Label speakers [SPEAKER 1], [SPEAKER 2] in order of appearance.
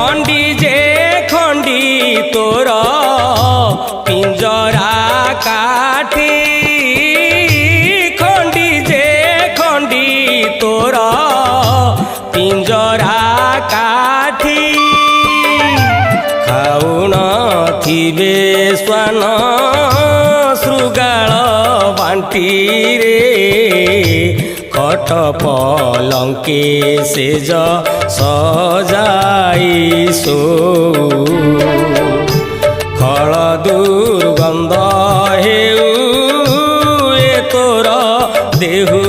[SPEAKER 1] खंडी जे खंडी तोर पिंजरा काठी खंडी जे खंडी तोर पिंजरा काठी खाउन थिबे स्वान श्रुगाल बांटी रे खट पलंके सेज सजाई सो खल दुर्गंध हेउ ए तोर देहु